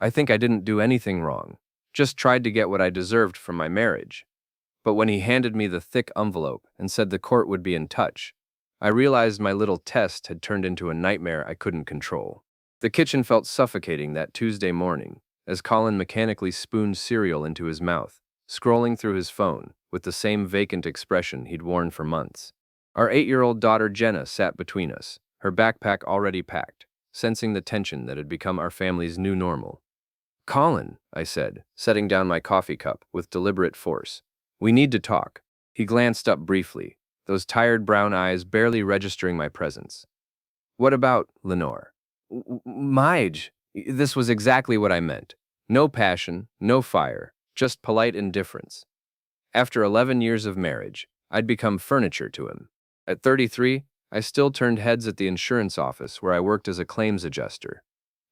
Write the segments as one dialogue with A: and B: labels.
A: I think I didn't do anything wrong. Just tried to get what I deserved from my marriage. But when he handed me the thick envelope and said the court would be in touch, I realized my little test had turned into a nightmare I couldn't control. The kitchen felt suffocating that Tuesday morning as Colin mechanically spooned cereal into his mouth, scrolling through his phone with the same vacant expression he'd worn for months. Our 8-year-old daughter Jenna sat between us, her backpack already packed, sensing the tension that had become our family's new normal. "Colin," I said, setting down my coffee cup with deliberate force. "We need to talk." He glanced up briefly, those tired brown eyes barely registering my presence. "What about Lenore?" Midge, this was exactly what I meant. No passion, no fire, just polite indifference. After 11 years of marriage, I'd become furniture to him. At 33, I still turned heads at the insurance office where I worked as a claims adjuster.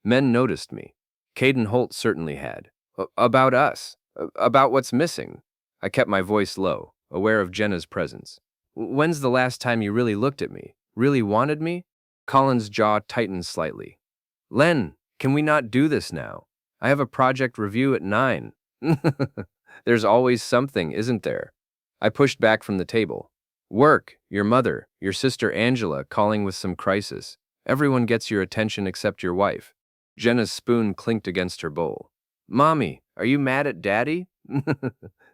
A: Men noticed me. Caden Holt certainly had. About us. About what's missing. I kept my voice low, aware of Jenna's presence. "When's the last time you really looked at me? Really wanted me?" Colin's jaw tightened slightly. "Len, can we not do this now? I have a project review at 9. There's always something, isn't there? I pushed back from the table. Work, your mother, your sister Angela calling with some crisis. Everyone gets your attention except your wife. Jenna's spoon clinked against her bowl. "Mommy, are you mad at Daddy?"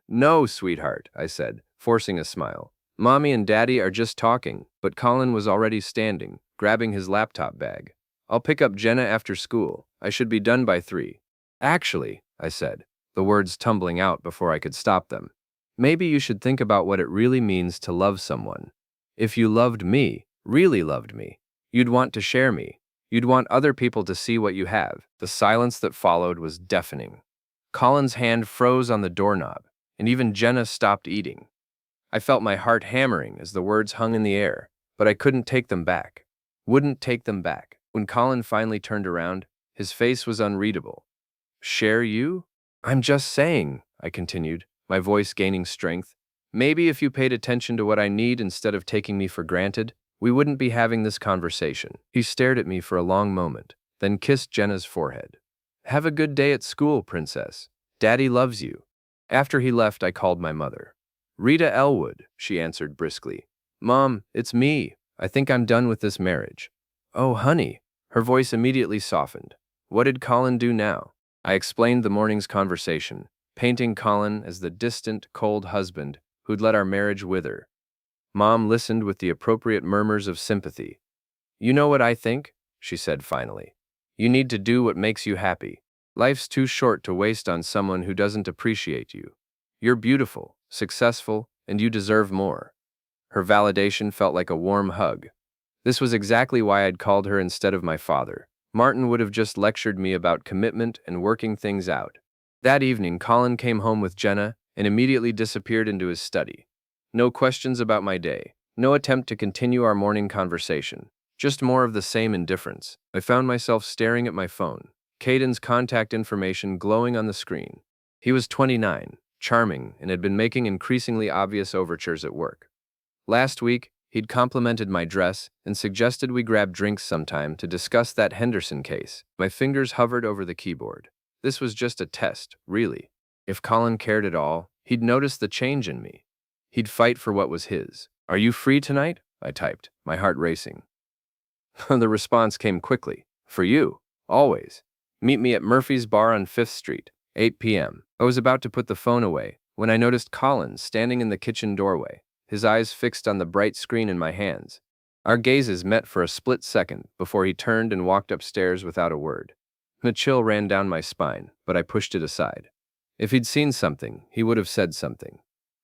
A: "No, sweetheart," I said, forcing a smile. "Mommy and Daddy are just talking," but Colin was already standing, grabbing his laptop bag. "I'll pick up Jenna after school. I should be done by 3. "Actually," I said, the words tumbling out before I could stop them, "maybe you should think about what it really means to love someone. If you loved me, really loved me, you'd want to share me. You'd want other people to see what you have." The silence that followed was deafening. Colin's hand froze on the doorknob, and even Jenna stopped eating. I felt my heart hammering as the words hung in the air, but I couldn't take them back. Wouldn't take them back. When Colin finally turned around, his face was unreadable. "Share you?" "I'm just saying," I continued, my voice gaining strength. "Maybe if you paid attention to what I need instead of taking me for granted, we wouldn't be having this conversation." He stared at me for a long moment, then kissed Jenna's forehead. "Have a good day at school, princess. Daddy loves you." After he left, I called my mother. "Rita Elwood," she answered briskly. "Mom, it's me. I think I'm done with this marriage." "Oh, honey." Her voice immediately softened. "What did Colin do now?" I explained the morning's conversation, painting Colin as the distant, cold husband who'd let our marriage wither. Mom listened with the appropriate murmurs of sympathy. "You know what I think?" she said finally. "You need to do what makes you happy. Life's too short to waste on someone who doesn't appreciate you. You're beautiful, successful, and you deserve more." Her validation felt like a warm hug. This was exactly why I'd called her instead of my father. Martin would have just lectured me about commitment and working things out. That evening, Colin came home with Jenna and immediately disappeared into his study. No questions about my day, no attempt to continue our morning conversation, just more of the same indifference. I found myself staring at my phone, Caden's contact information glowing on the screen. He was 29, charming, and had been making increasingly obvious overtures at work. Last week, he'd complimented my dress and suggested we grab drinks sometime to discuss that Henderson case. My fingers hovered over the keyboard. This was just a test, really. If Colin cared at all, he'd notice the change in me. He'd fight for what was his. "Are you free tonight?" I typed, my heart racing. The response came quickly. "For you, always. Meet me at Murphy's Bar on 5th Street, 8 p.m. I was about to put the phone away when I noticed Colin standing in the kitchen doorway, his eyes fixed on the bright screen in my hands. Our gazes met for a split second before he turned and walked upstairs without a word. A chill ran down my spine, but I pushed it aside. If he'd seen something, he would have said something.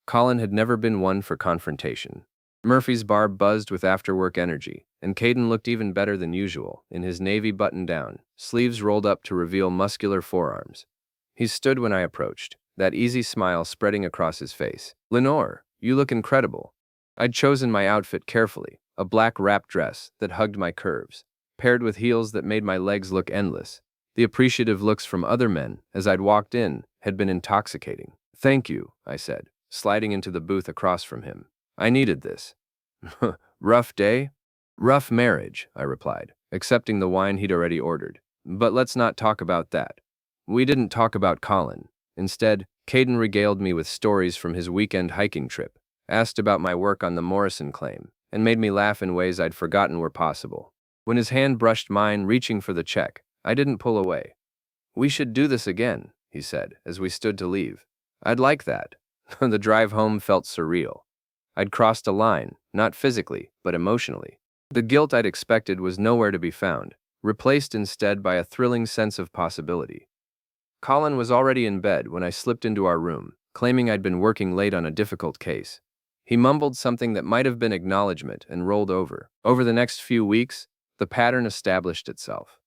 A: Colin had never been one for confrontation. Murphy's Bar buzzed with after-work energy, and Caden looked even better than usual, in his navy button-down, sleeves rolled up to reveal muscular forearms. He stood when I approached, that easy smile spreading across his face. "Lenore, you look incredible." I'd chosen my outfit carefully, a black wrap dress that hugged my curves, paired with heels that made my legs look endless. The appreciative looks from other men, as I'd walked in, had been intoxicating. "Thank you," I said, sliding into the booth across from him. "I needed this." "Rough day?" "Rough marriage," I replied, accepting the wine he'd already ordered. "But let's not talk about that." We didn't talk about Colin. Instead, Caden regaled me with stories from his weekend hiking trip, asked about my work on the Morrison claim, and made me laugh in ways I'd forgotten were possible. When his hand brushed mine, reaching for the check, I didn't pull away. "We should do this again," he said, as we stood to leave. "I'd like that." The drive home felt surreal. I'd crossed a line, not physically, but emotionally. The guilt I'd expected was nowhere to be found, replaced instead by a thrilling sense of possibility. Colin was already in bed when I slipped into our room, claiming I'd been working late on a difficult case. He mumbled something that might have been acknowledgement and rolled over. Over the next few weeks, the pattern established itself.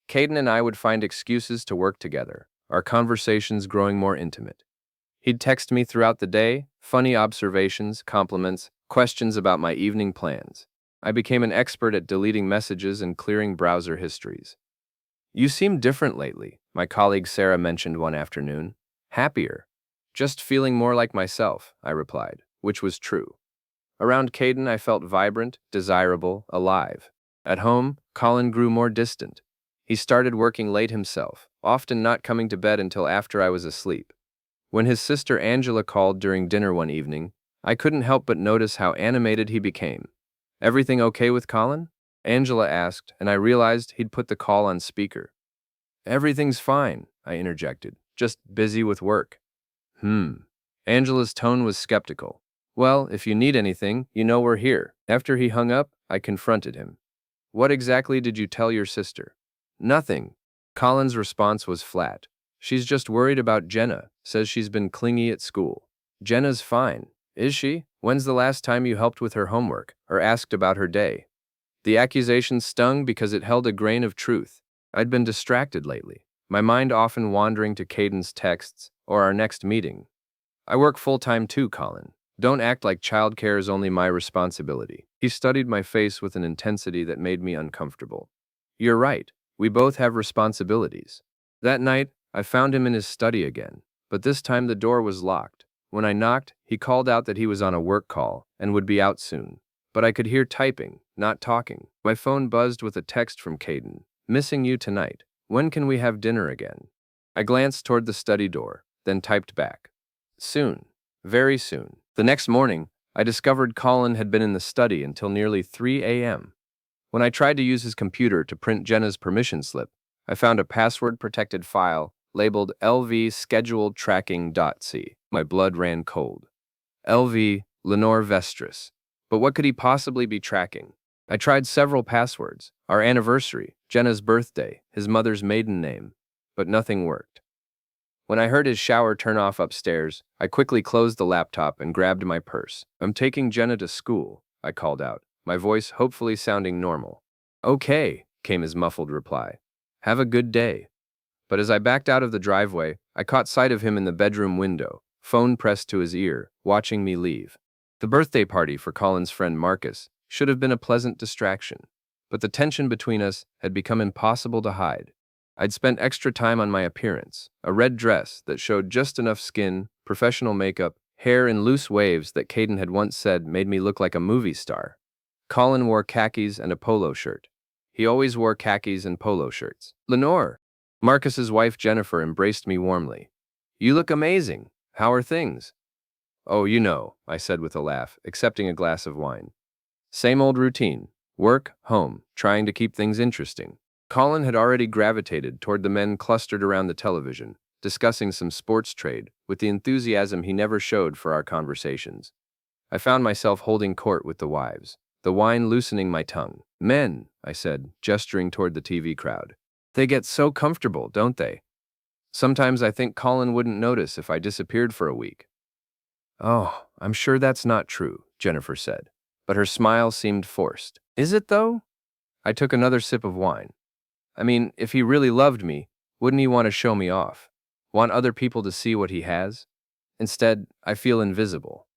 A: Caden and I would find excuses to work together, our conversations growing more intimate. He'd text me throughout the day, funny observations, compliments, questions about my evening plans. I became an expert at deleting messages and clearing browser histories. "You seem different lately," my colleague Sarah mentioned one afternoon. "Happier." "Just feeling more like myself," I replied, which was true. Around Caden, I felt vibrant, desirable, alive. At home, Colin grew more distant. He started working late himself, often not coming to bed until after I was asleep. When his sister Angela called during dinner one evening, I couldn't help but notice how animated he became. "Everything okay with Colin?" Angela asked, and I realized he'd put the call on speaker. "Everything's fine," I interjected, "just busy with work." Angela's tone was skeptical. "Well, if you need anything, you know we're here." After he hung up, I confronted him. "What exactly did you tell your sister?" "Nothing." Colin's response was flat. "She's just worried about Jenna, says she's been clingy at school." "Jenna's fine." "Is she? When's the last time you helped with her homework, or asked about her day?" The accusation stung because it held a grain of truth. I'd been distracted lately, my mind often wandering to Caden's texts or our next meeting. "I work full-time too, Colin. Don't act like childcare is only my responsibility." He studied my face with an intensity that made me uncomfortable. "You're right. We both have responsibilities." That night, I found him in his study again, but this time the door was locked. When I knocked, he called out that he was on a work call and would be out soon. But I could hear typing, not talking. My phone buzzed with a text from Caden. "Missing you tonight. When can we have dinner again?" I glanced toward the study door, then typed back. "Soon. Very soon." The next morning, I discovered Colin had been in the study until nearly 3 a.m. When I tried to use his computer to print Jenna's permission slip, I found a password-protected file labeled LV scheduled tracking.c. My blood ran cold. LV, Lenore Vestris. But what could he possibly be tracking? I tried several passwords, our anniversary, Jenna's birthday, his mother's maiden name, but nothing worked. When I heard his shower turn off upstairs, I quickly closed the laptop and grabbed my purse. "I'm taking Jenna to school," I called out, my voice hopefully sounding normal. "Okay," came his muffled reply. "Have a good day." But as I backed out of the driveway, I caught sight of him in the bedroom window, phone pressed to his ear, watching me leave. The birthday party for Colin's friend Marcus should have been a pleasant distraction, but the tension between us had become impossible to hide. I'd spent extra time on my appearance, a red dress that showed just enough skin, professional makeup, hair in loose waves that Caden had once said made me look like a movie star. Colin wore khakis and a polo shirt. He always wore khakis and polo shirts. "Lenore!" Marcus's wife Jennifer embraced me warmly. "You look amazing. How are things?" "Oh, you know," I said with a laugh, accepting a glass of wine. "Same old routine. Work, home, trying to keep things interesting." Colin had already gravitated toward the men clustered around the television, discussing some sports trade with the enthusiasm he never showed for our conversations. I found myself holding court with the wives, the wine loosening my tongue. "Men," I said, gesturing toward the TV crowd. "They get so comfortable, don't they? Sometimes I think Colin wouldn't notice if I disappeared for a week." "Oh, I'm sure that's not true," Jennifer said, but her smile seemed forced. "Is it, though?" I took another sip of wine. I mean, if he really loved me, wouldn't he want to show me off? Want other people to see what he has? Instead, I feel invisible.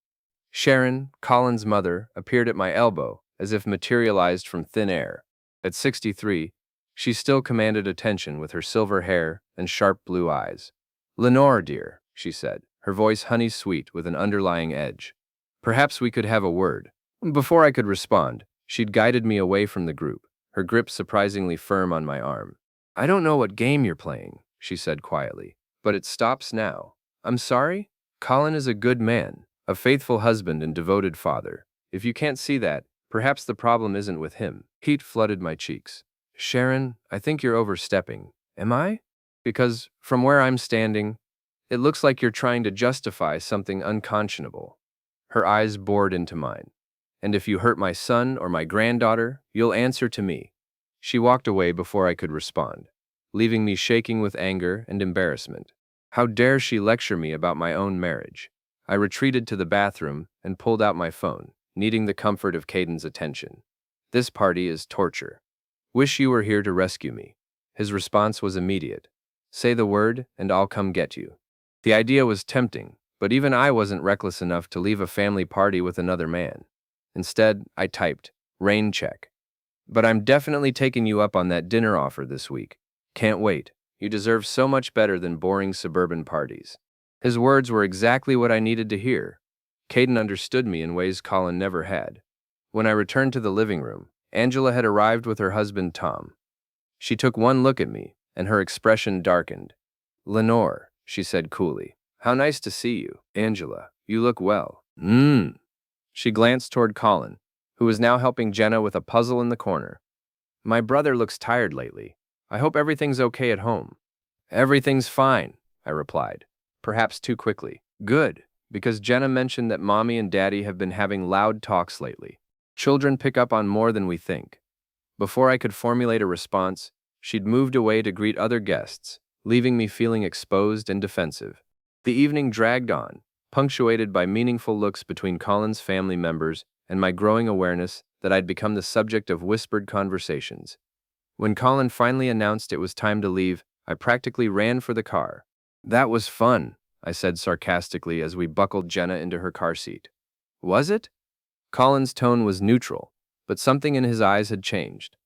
A: Sharon, Colin's mother, appeared at my elbow, as if materialized from thin air. At 63, she still commanded attention with her silver hair and sharp blue eyes. "Lenore, dear," she said, her voice honey-sweet with an underlying edge. "Perhaps we could have a word." Before I could respond, she'd guided me away from the group, her grip surprisingly firm on my arm. "I don't know what game you're playing," she said quietly. But it stops now. I'm sorry? Colin is a good man, a faithful husband and devoted father. If you can't see that, perhaps the problem isn't with him. Heat flooded my cheeks. Sharon, I think you're overstepping. Am I? Because, from where I'm standing, it looks like you're trying to justify something unconscionable. Her eyes bored into mine. And if you hurt my son or my granddaughter, you'll answer to me. She walked away before I could respond, leaving me shaking with anger and embarrassment. How dare she lecture me about my own marriage? I retreated to the bathroom and pulled out my phone, needing the comfort of Caden's attention. This party is torture. Wish you were here to rescue me. His response was immediate. Say the word and I'll come get you. The idea was tempting, but even I wasn't reckless enough to leave a family party with another man. Instead, I typed, rain check. But I'm definitely taking you up on that dinner offer this week. Can't wait. You deserve so much better than boring suburban parties. His words were exactly what I needed to hear. Caden understood me in ways Colin never had. When I returned to the living room, Angela had arrived with her husband Tom. She took one look at me, and her expression darkened. Lenore, she said coolly. How nice to see you. Angela, you look well. She glanced toward Colin, who was now helping Jenna with a puzzle in the corner. My brother looks tired lately. I hope everything's okay at home. Everything's fine, I replied, perhaps too quickly. Good, because Jenna mentioned that Mommy and Daddy have been having loud talks lately. Children pick up on more than we think. Before I could formulate a response, she'd moved away to greet other guests, leaving me feeling exposed and defensive. The evening dragged on, punctuated by meaningful looks between Colin's family members and my growing awareness that I'd become the subject of whispered conversations. When Colin finally announced it was time to leave, I practically ran for the car. That was fun, I said sarcastically as we buckled Jenna into her car seat. Was it? Colin's tone was neutral, but something in his eyes had changed.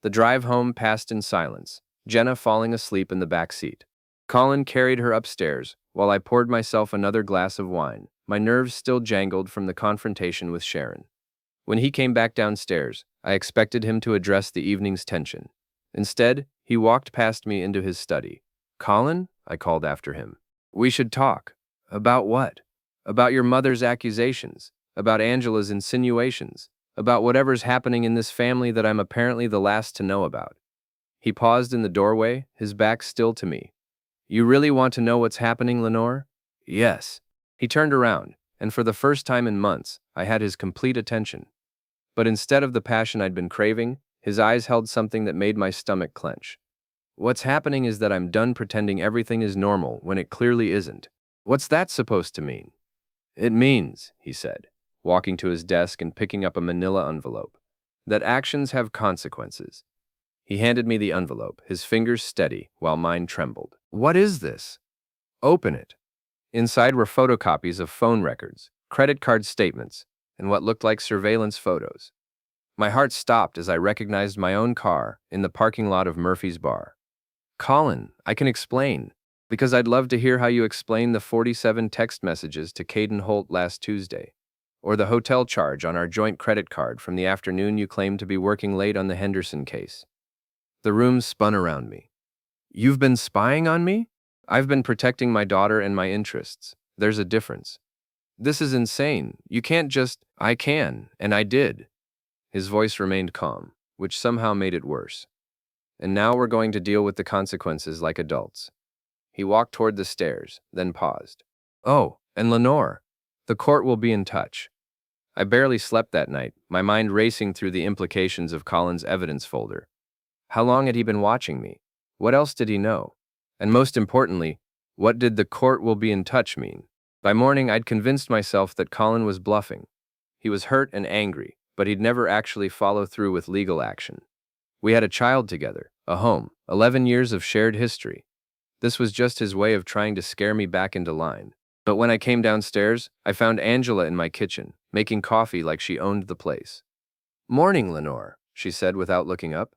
A: The drive home passed in silence, Jenna falling asleep in the back seat. Colin carried her upstairs, while I poured myself another glass of wine, my nerves still jangled from the confrontation with Sharon. When he came back downstairs, I expected him to address the evening's tension. Instead, he walked past me into his study. Colin? I called after him. We should talk. About what? About your mother's accusations, about Angela's insinuations, about whatever's happening in this family that I'm apparently the last to know about. He paused in the doorway, his back still to me. You really want to know what's happening, Lenore? Yes. He turned around, and for the first time in months, I had his complete attention. But instead of the passion I'd been craving, his eyes held something that made my stomach clench. What's happening is that I'm done pretending everything is normal when it clearly isn't. What's that supposed to mean? It means, he said, walking to his desk and picking up a manila envelope, that actions have consequences. He handed me the envelope, his fingers steady, while mine trembled. What is this? Open it. Inside were photocopies of phone records, credit card statements, and what looked like surveillance photos. My heart stopped as I recognized my own car in the parking lot of Murphy's Bar. Colin, I can explain, because I'd love to hear how you explain the 47 text messages to Caden Holt last Tuesday, or the hotel charge on our joint credit card from the afternoon you claimed to be working late on the Henderson case. The room spun around me. You've been spying on me? I've been protecting my daughter and my interests. There's a difference. This is insane. You can't just... I can, and I did. His voice remained calm, which somehow made it worse. And now we're going to deal with the consequences like adults. He walked toward the stairs, then paused. Oh, and Lenore, the court will be in touch. I barely slept that night, my mind racing through the implications of Colin's evidence folder. How long had he been watching me? What else did he know? And most importantly, what did the court will be in touch mean? By morning, I'd convinced myself that Colin was bluffing. He was hurt and angry, but he'd never actually follow through with legal action. We had a child together, a home, 11 years of shared history. This was just his way of trying to scare me back into line. But when I came downstairs, I found Angela in my kitchen, making coffee like she owned the place. Morning, Lenore, she said without looking up.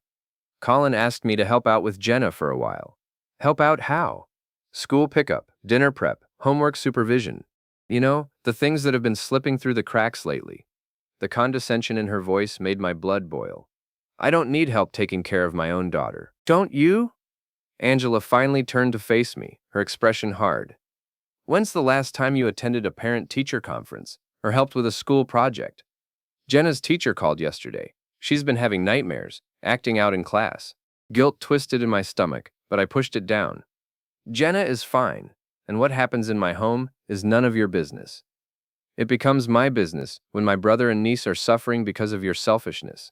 A: Colin asked me to help out with Jenna for a while. Help out how? School pickup, dinner prep, homework supervision. You know, the things that have been slipping through the cracks lately. The condescension in her voice made my blood boil. I don't need help taking care of my own daughter. Don't you? Angela finally turned to face me, her expression hard. When's the last time you attended a parent-teacher conference or helped with a school project? Jenna's teacher called yesterday. She's been having nightmares, acting out in class. Guilt twisted in my stomach, but I pushed it down. Jenna is fine, and what happens in my home is none of your business. It becomes my business when my brother and niece are suffering because of your selfishness.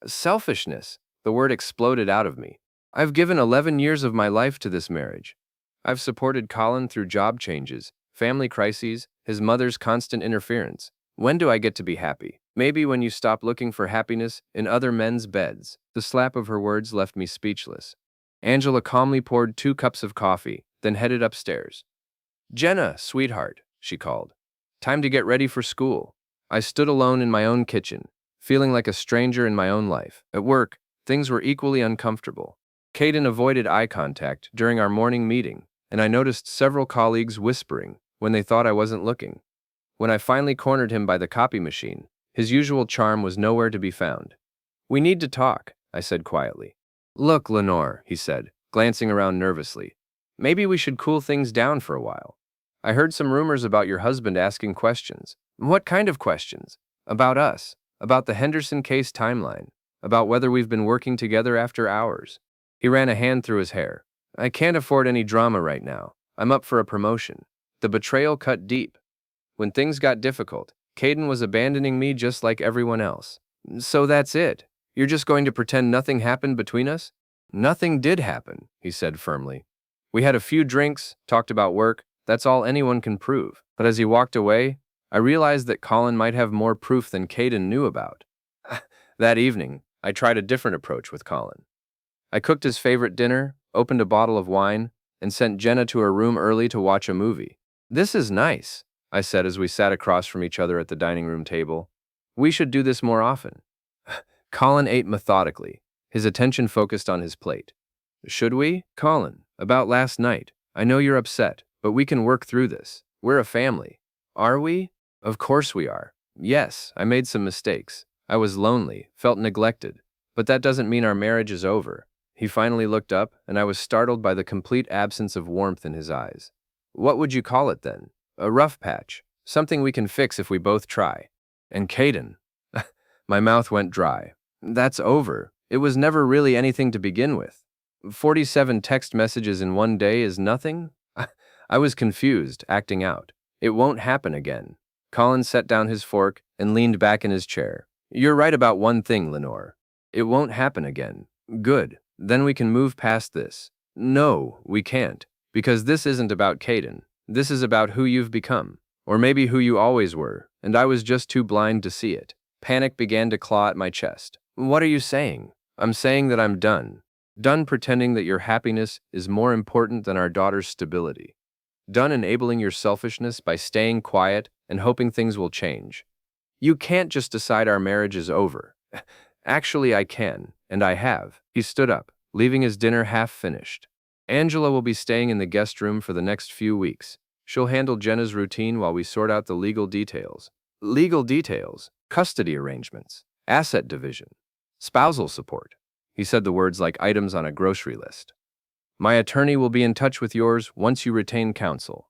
A: Selfishness, the word exploded out of me. I've given 11 years of my life to this marriage. I've supported Colin through job changes, family crises, his mother's constant interference. When do I get to be happy? Maybe when you stop looking for happiness in other men's beds. The slap of her words left me speechless. Angela calmly poured 2 cups of coffee, then headed upstairs. Jenna, sweetheart, she called. Time to get ready for school. I stood alone in my own kitchen, feeling like a stranger in my own life. At work, things were equally uncomfortable. Caden avoided eye contact during our morning meeting, and I noticed several colleagues whispering when they thought I wasn't looking. When I finally cornered him by the copy machine, his usual charm was nowhere to be found. We need to talk, I said quietly. Look, Lenore, he said, glancing around nervously. Maybe we should cool things down for a while. I heard some rumors about your husband asking questions. What kind of questions? About us, about the Henderson case timeline, about whether we've been working together after hours. He ran a hand through his hair. I can't afford any drama right now. I'm up for a promotion. The betrayal cut deep. When things got difficult, Caden was abandoning me just like everyone else. So that's it. You're just going to pretend nothing happened between us? Nothing did happen, he said firmly. We had a few drinks, talked about work. That's all anyone can prove. But as he walked away, I realized that Colin might have more proof than Caden knew about. That evening, I tried a different approach with Colin. I cooked his favorite dinner, opened a bottle of wine, and sent Jenna to her room early to watch a movie. This is nice, I said as we sat across from each other at the dining room table. We should do this more often. Colin ate methodically, his attention focused on his plate. Should we? Colin, about last night. I know you're upset, but we can work through this. We're a family. Are we? Of course we are. Yes, I made some mistakes. I was lonely, felt neglected. But that doesn't mean our marriage is over. He finally looked up, and I was startled by the complete absence of warmth in his eyes. What would you call it then? A rough patch. Something we can fix if we both try. And Caden. My mouth went dry. That's over. It was never really anything to begin with. 47 text messages in one day is nothing? I was confused, acting out. It won't happen again. Colin set down his fork and leaned back in his chair. You're right about one thing, Lenore. It won't happen again. Good. Then we can move past this. No, we can't. Because this isn't about Caden. This is about who you've become. Or maybe who you always were, and I was just too blind to see it. Panic began to claw at my chest. What are you saying? I'm saying that I'm done. Done pretending that your happiness is more important than our daughter's stability. Done enabling your selfishness by staying quiet and hoping things will change. You can't just decide our marriage is over. Actually, I can, and I have. He stood up, leaving his dinner half finished. Angela will be staying in the guest room for the next few weeks. She'll handle Jenna's routine while we sort out the legal details. Legal details, custody arrangements, asset division, spousal support. He said the words like items on a grocery list. My attorney will be in touch with yours once you retain counsel.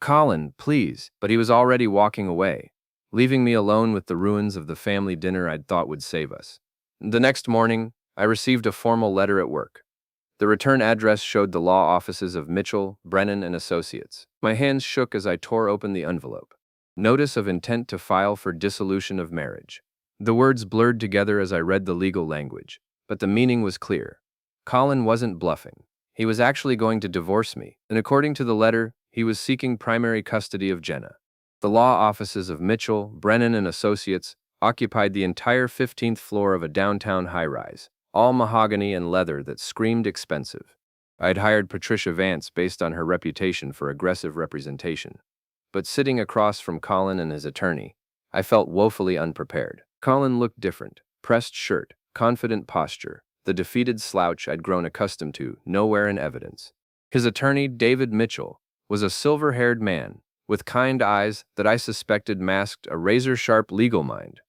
A: Colin, please. But he was already walking away, leaving me alone with the ruins of the family dinner I'd thought would save us. The next morning, I received a formal letter at work. The return address showed the law offices of Mitchell, Brennan, and Associates. My hands shook as I tore open the envelope. Notice of intent to file for dissolution of marriage. The words blurred together as I read the legal language, but the meaning was clear. Colin wasn't bluffing. He was actually going to divorce me, and according to the letter, he was seeking primary custody of Jenna. The law offices of Mitchell, Brennan, and Associates occupied the entire 15th floor of a downtown high-rise, all mahogany and leather that screamed expensive. I'd hired Patricia Vance based on her reputation for aggressive representation. But sitting across from Colin and his attorney, I felt woefully unprepared. Colin looked different. Pressed shirt, confident posture, the defeated slouch I'd grown accustomed to, nowhere in evidence. His attorney, David Mitchell, was a silver-haired man, with kind eyes that I suspected masked a razor-sharp legal mind.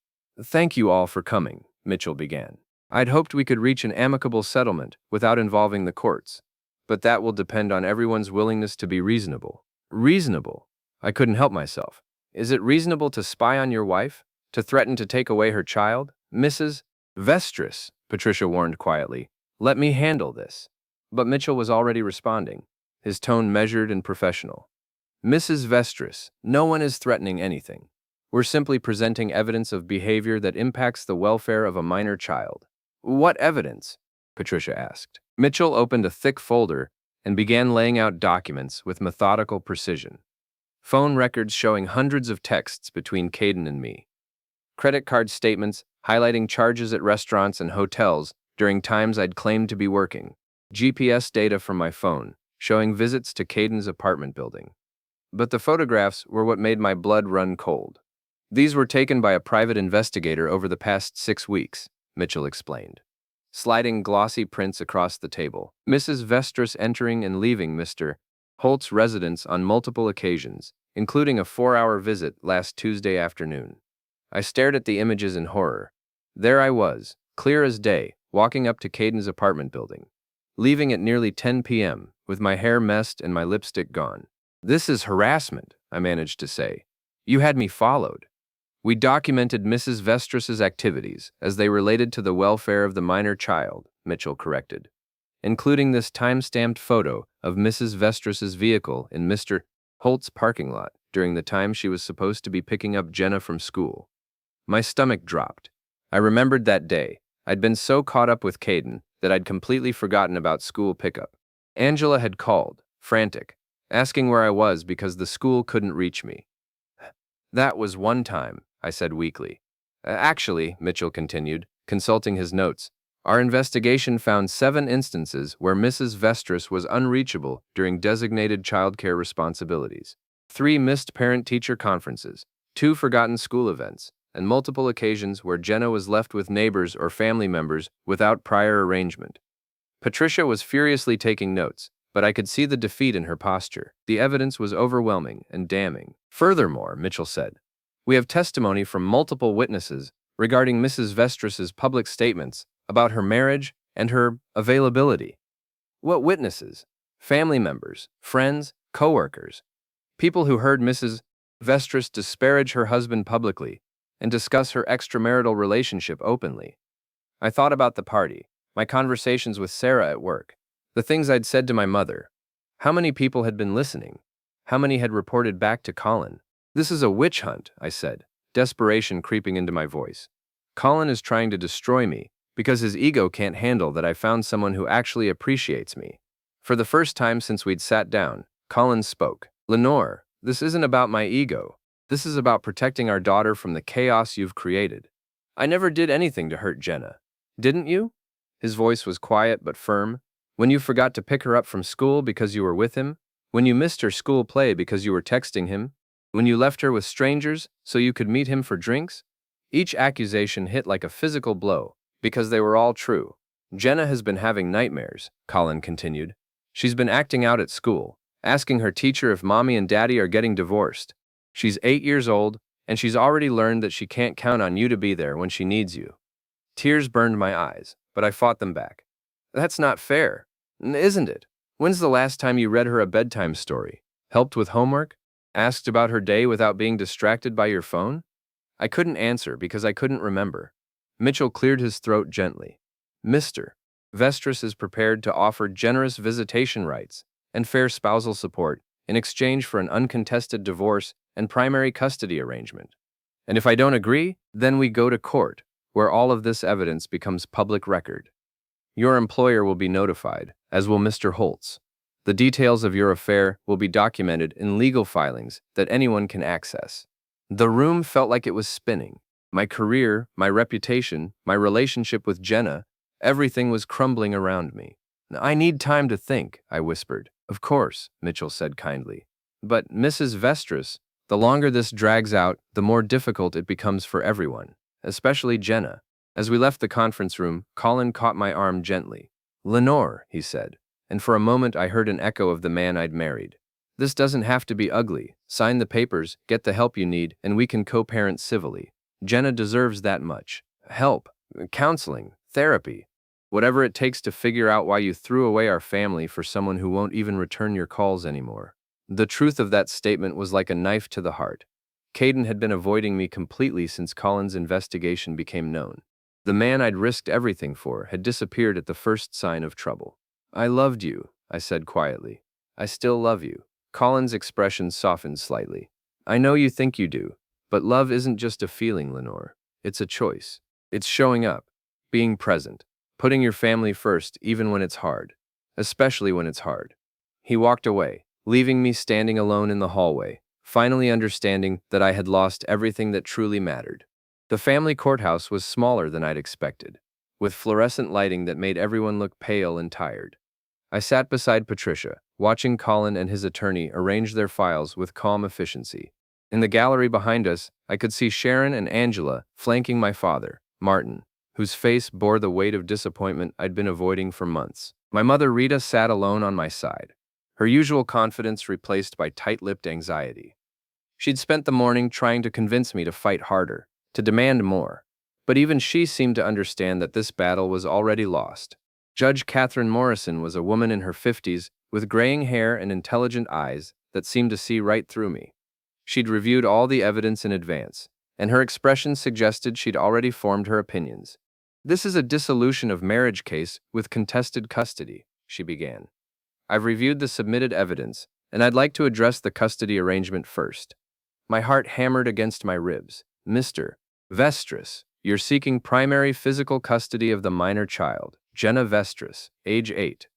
A: Thank you all for coming, Mitchell began. I'd hoped we could reach an amicable settlement without involving the courts. But that will depend on everyone's willingness to be reasonable. Reasonable? I couldn't help myself. Is it reasonable to spy on your wife? To threaten to take away her child? Mrs. Vestris, Patricia warned quietly. Let me handle this. But Mitchell was already responding, his tone measured and professional. Mrs. Vestris, no one is threatening anything. We're simply presenting evidence of behavior that impacts the welfare of a minor child. What evidence? Patricia asked. Mitchell opened a thick folder and began laying out documents with methodical precision. Phone records showing hundreds of texts between Caden and me. Credit card statements highlighting charges at restaurants and hotels during times I'd claimed to be working. GPS data from my phone showing visits to Caden's apartment building. But the photographs were what made my blood run cold. These were taken by a private investigator over the past 6 weeks, Mitchell explained. Sliding glossy prints across the table. Mrs. Vestris entering and leaving Mr. Holt's residence on multiple occasions, including a 4-hour visit last Tuesday afternoon. I stared at the images in horror. There I was, clear as day, walking up to Caden's apartment building, leaving at nearly 10 p.m., with my hair messed and my lipstick gone. This is harassment, I managed to say. You had me followed. We documented Mrs. Vestris's activities as they related to the welfare of the minor child, Mitchell corrected, including this time-stamped photo of Mrs. Vestris's vehicle in Mr. Holt's parking lot during the time she was supposed to be picking up Jenna from school. My stomach dropped. I remembered that day. I'd been so caught up with Caden that I'd completely forgotten about school pickup. Angela had called, frantic, asking where I was because the school couldn't reach me. That was one time, I said weakly. Actually, Mitchell continued, consulting his notes, our investigation found 7 instances where Mrs. Vestris was unreachable during designated childcare responsibilities. 3 missed parent-teacher conferences, 2 forgotten school events, and multiple occasions where Jenna was left with neighbors or family members without prior arrangement. Patricia was furiously taking notes, but I could see the defeat in her posture. The evidence was overwhelming and damning. Furthermore, Mitchell said, we have testimony from multiple witnesses regarding Mrs. Vestris's public statements about her marriage and her availability. What witnesses? Family members, friends, co-workers, people who heard Mrs. Vestris disparage her husband publicly and discuss her extramarital relationship openly. I thought about the party, my conversations with Sarah at work, the things I'd said to my mother. How many people had been listening? How many had reported back to Colin? This is a witch hunt, I said, desperation creeping into my voice. Colin is trying to destroy me because his ego can't handle that I found someone who actually appreciates me. For the first time since we'd sat down, Colin spoke. Lenore, this isn't about my ego. This is about protecting our daughter from the chaos you've created. I never did anything to hurt Jenna. Didn't you? His voice was quiet but firm. When you forgot to pick her up from school because you were with him? When you missed her school play because you were texting him? When you left her with strangers so you could meet him for drinks? Each accusation hit like a physical blow, because they were all true. Jenna has been having nightmares, Colin continued. She's been acting out at school, asking her teacher if mommy and daddy are getting divorced. She's 8 years old, and she's already learned that she can't count on you to be there when she needs you. Tears burned my eyes, but I fought them back. That's not fair, isn't it? When's the last time you read her a bedtime story, helped with homework, asked about her day without being distracted by your phone? I couldn't answer because I couldn't remember. Mitchell cleared his throat gently. Mr. Vestris is prepared to offer generous visitation rights and fair spousal support in exchange for an uncontested divorce and primary custody arrangement. And if I don't agree, then we go to court, where all of this evidence becomes public record. Your employer will be notified, as will Mr. Holtz. The details of your affair will be documented in legal filings that anyone can access. The room felt like it was spinning. My career, my reputation, my relationship with Jenna, everything was crumbling around me. I need time to think, I whispered. Of course, Mitchell said kindly. But Mrs. Vestris, the longer this drags out, the more difficult it becomes for everyone, especially Jenna. As we left the conference room, Colin caught my arm gently. Lenore, he said, and for a moment I heard an echo of the man I'd married. This doesn't have to be ugly. Sign the papers, get the help you need, and we can co-parent civilly. Jenna deserves that much. Help, counseling, therapy. Whatever it takes to figure out why you threw away our family for someone who won't even return your calls anymore." The truth of that statement was like a knife to the heart. Caden had been avoiding me completely since Colin's investigation became known. The man I'd risked everything for had disappeared at the first sign of trouble. "I loved you," I said quietly. "I still love you." Colin's expression softened slightly. "I know you think you do, but love isn't just a feeling, Lenore. It's a choice. It's showing up, being present, putting your family first even when it's hard, especially when it's hard." He walked away, leaving me standing alone in the hallway, finally understanding that I had lost everything that truly mattered. The family courthouse was smaller than I'd expected, with fluorescent lighting that made everyone look pale and tired. I sat beside Patricia, watching Colin and his attorney arrange their files with calm efficiency. In the gallery behind us, I could see Sharon and Angela flanking my father, Martin, whose face bore the weight of disappointment I'd been avoiding for months. My mother Rita sat alone on my side, her usual confidence replaced by tight-lipped anxiety. She'd spent the morning trying to convince me to fight harder, to demand more, but even she seemed to understand that this battle was already lost. Judge Catherine Morrison was a woman in her 50s with graying hair and intelligent eyes that seemed to see right through me. She'd reviewed all the evidence in advance, and her expression suggested she'd already formed her opinions. "This is a dissolution of marriage case with contested custody," she began. "I've reviewed the submitted evidence, and I'd like to address the custody arrangement first." My heart hammered against my ribs. "Mr. Vestris, you're seeking primary physical custody of the minor child, Jenna Vestris, age 8.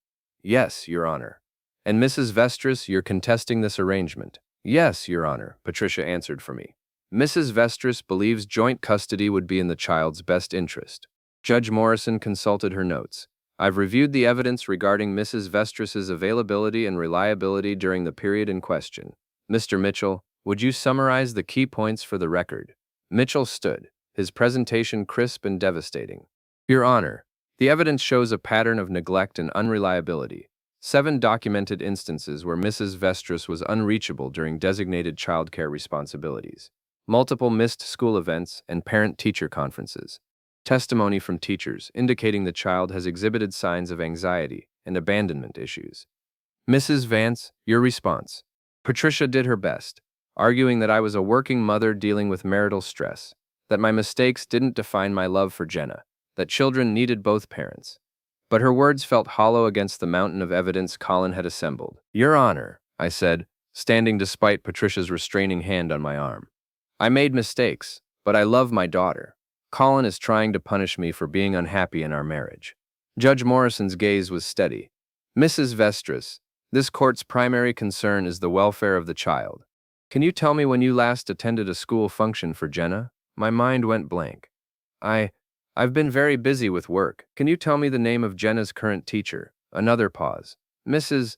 A: "Yes, Your Honor." "And Mrs. Vestris, you're contesting this arrangement." "Yes, Your Honor," Patricia answered for me. "Mrs. Vestris believes joint custody would be in the child's best interest." Judge Morrison consulted her notes. "I've reviewed the evidence regarding Mrs. Vestris's availability and reliability during the period in question. Mr. Mitchell, would you summarize the key points for the record?" Mitchell stood, his presentation crisp and devastating. "Your Honor, the evidence shows a pattern of neglect and unreliability. 7 documented instances where Mrs. Vestris was unreachable during designated childcare responsibilities. Multiple missed school events and parent-teacher conferences. Testimony from teachers indicating the child has exhibited signs of anxiety and abandonment issues." "Mrs. Vance, your response." Patricia did her best, arguing that I was a working mother dealing with marital stress, that my mistakes didn't define my love for Jenna, that children needed both parents. But her words felt hollow against the mountain of evidence Colin had assembled. "Your Honor," I said, standing despite Patricia's restraining hand on my arm. "I made mistakes, but I love my daughter. Colin is trying to punish me for being unhappy in our marriage." Judge Morrison's gaze was steady. "Mrs. Vestris, this court's primary concern is the welfare of the child. Can you tell me when you last attended a school function for Jenna?" My mind went blank. I've been very busy with work. Can you tell me the name of Jenna's current teacher?" Another pause. Mrs.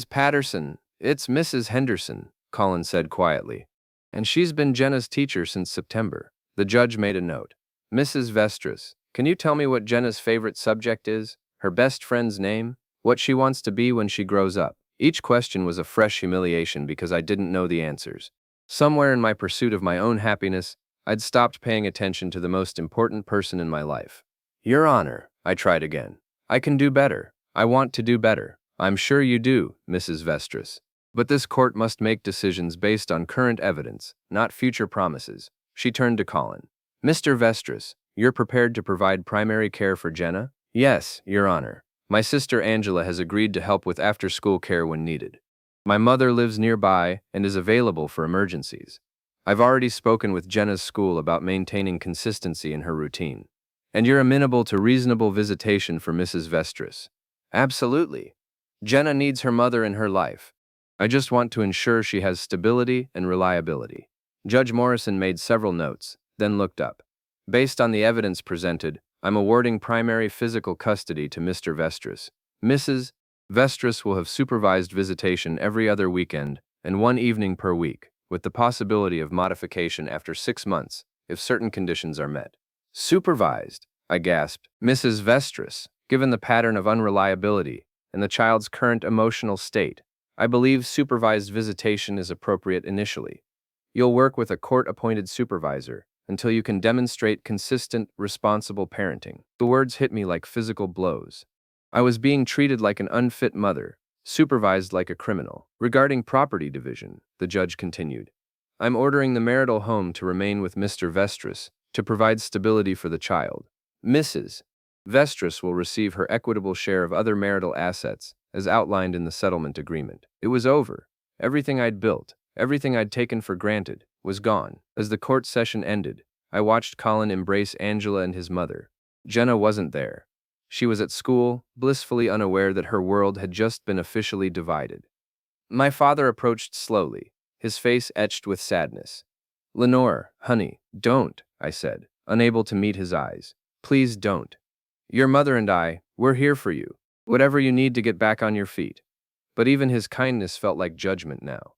A: Patterson. It's Mrs. Henderson," Colin said quietly. "And she's been Jenna's teacher since September." The judge made a note. "Mrs. Vestris, can you tell me what Jenna's favorite subject is? Her best friend's name? What she wants to be when she grows up?" Each question was a fresh humiliation because I didn't know the answers. Somewhere in my pursuit of my own happiness, I'd stopped paying attention to the most important person in my life. "Your Honor," I tried again. "I can do better. I want to do better." "I'm sure you do, Mrs. Vestris. But this court must make decisions based on current evidence, not future promises." She turned to Colin. "Mr. Vestris, you're prepared to provide primary care for Jenna?" "Yes, Your Honor. My sister Angela has agreed to help with after-school care when needed. My mother lives nearby and is available for emergencies. I've already spoken with Jenna's school about maintaining consistency in her routine." "And you're amenable to reasonable visitation for Mrs. Vestris?" "Absolutely. Jenna needs her mother in her life. I just want to ensure she has stability and reliability." Judge Morrison made several notes, then looked up. "Based on the evidence presented, I'm awarding primary physical custody to Mr. Vestris. Mrs. Vestris will have supervised visitation every other weekend and 1 evening per week, with the possibility of modification after 6 months if certain conditions are met." "Supervised," I gasped. "Mrs. Vestris, given the pattern of unreliability and the child's current emotional state, I believe supervised visitation is appropriate initially. You'll work with a court-appointed supervisor, until you can demonstrate consistent, responsible parenting. The words hit me like physical blows. I was being treated like an unfit mother, supervised like a criminal. Regarding property division, the judge continued, I'm ordering the marital home to remain with Mr. Vestris to provide stability for the child. Mrs. Vestris will receive her equitable share of other marital assets, as outlined in the settlement agreement. It was over. Everything I'd built, everything I'd taken for granted, was gone. As the court session ended, I watched Colin embrace Angela and his mother. Jenna wasn't there. She was at school, blissfully unaware that her world had just been officially divided. My father approached slowly, his face etched with sadness. Lenore, honey, don't, I said, unable to meet his eyes. Please don't. Your mother and we're here for you. Whatever you need to get back on your feet. But even his kindness felt like judgment now.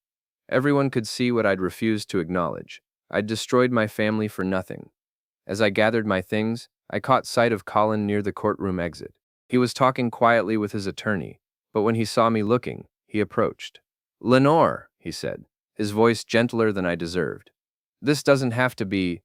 A: Everyone could see what I'd refused to acknowledge. I'd destroyed my family for nothing. As I gathered my things, I caught sight of Colin near the courtroom exit. He was talking quietly with his attorney, but when he saw me looking, he approached. Lenore, he said, his voice gentler than I deserved. This doesn't have to be.